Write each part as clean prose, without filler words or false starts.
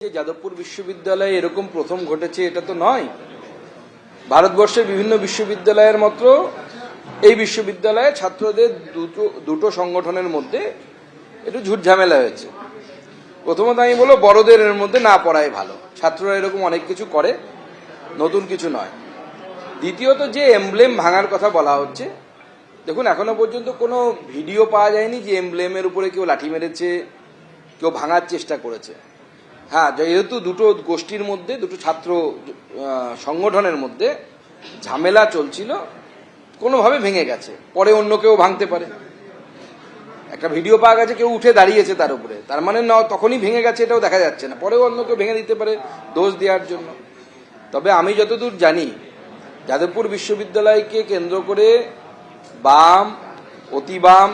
যাদবপুর বিশ্ববিদ্যালয়ে এরকম প্রথম ঘটেছে এটা তো নয়। ভারতবর্ষের বিভিন্ন বিশ্ববিদ্যালয়ের মতো এই বিশ্ববিদ্যালয়ে ছাত্রদের দুটো সংগঠনের মধ্যে একটু ঝুটঝামেলা হয়েছে। প্রথমত আমি বলবো বড়দের এর মধ্যে না পড়াই ভালো, ছাত্ররা এরকম অনেক কিছু করে, নতুন কিছু নয়। দ্বিতীয়ত যে এমব্লেম ভাঙার কথা বলা হচ্ছে, দেখুন এখনো পর্যন্ত কোনো ভিডিও পাওয়া যায়নি যে এমব্লেমের উপরে কেউ লাঠি মেরেছে, কেউ ভাঙার চেষ্টা করেছে। হ্যাঁ, যেহেতু দুটো গোষ্ঠীর মধ্যে, দুটো ছাত্র সংগঠনের মধ্যে ঝামেলা চলছিল, কোনোভাবে ভেঙে গেছে, পরে অন্য কেউ ভাঙতে পারে। একটা ভিডিও পাওয়া গেছে কেউ উঠে দাঁড়িয়েছে তার উপরে, তার মানে না তখনই ভেঙে গেছে এটাও দেখা যাচ্ছে না, পরেও অন্য কেউ ভেঙে দিতে পারে দোষ দেওয়ার জন্য। তবে আমি যতদূর জানি যাদবপুর বিশ্ববিদ্যালয়কে কেন্দ্র করে বাম, অতি বাম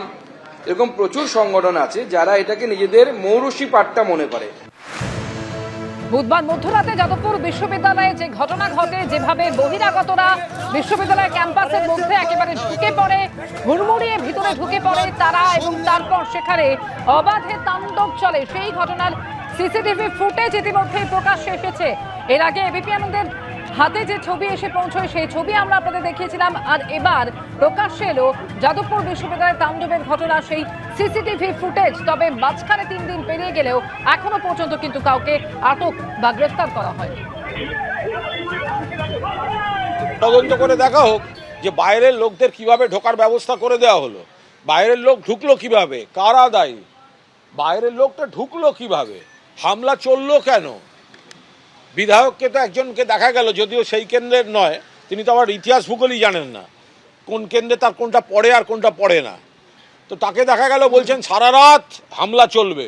এরকম প্রচুর সংগঠন আছে যারা এটাকে নিজেদের মৌরসি পাট্টা মনে করে। বুধবার মধ্যরাতে যাদবপুর বিশ্ববিদ্যালয়ে যে ঘটনা ঘটে, যেভাবে বহিরাগতরা বিশ্ববিদ্যালয় ক্যাম্পাসের মধ্যে একেবারে ঢুকে পড়ে, হুড়মুড়িয়ে ভিতরে ঢুকে পড়ে তারা, এবং তারপর সেখানে অবাধে তাণ্ডব চলে, সেই ঘটনার সিসিটিভি ফুটেজ ইতিমধ্যেই প্রকাশ্যে এসেছে। এর আগে এবিপি আনন্দের হাতে যে ছবি এসে পৌঁছয় সেই ছবি আমরা আপনাদের দেখিয়েছিলাম, আর এবার প্রকাশ্যে এলো যাদবপুর বিশ্ববিদ্যালয়ের তাণ্ডবের ঘটনা, সেই সিসিটিভি ফুটেজ। তবে মাঝখানে 3 দিন পেরিয়ে গেলেও এখনো পর্যন্ত কিন্তু কাউকে আটক বা গ্রেফতার করা হয়নি। তদন্ত করে দেখা হোক যে বাইরের লোকদের কিভাবে ঢোকার ব্যবস্থা করে দেওয়া হলো, বাইরের লোক ঢুকলো কিভাবে, কারা দায়ী, বাইরের লোকটা ঢুকলো কিভাবে, হামলা চললো কেন। বিধায়ককে তো একজনকে দেখা গেল, যদিও সেই কেন্দ্রের নয়, তিনি তো আবার ইতিহাস ভূগোলই জানেন না কোন কেন্দ্রে তার কোনটা পড়ে আর কোনটা পড়ে না, তো তাকে দেখা গেল বলছেন সারা রাত হামলা চলবে।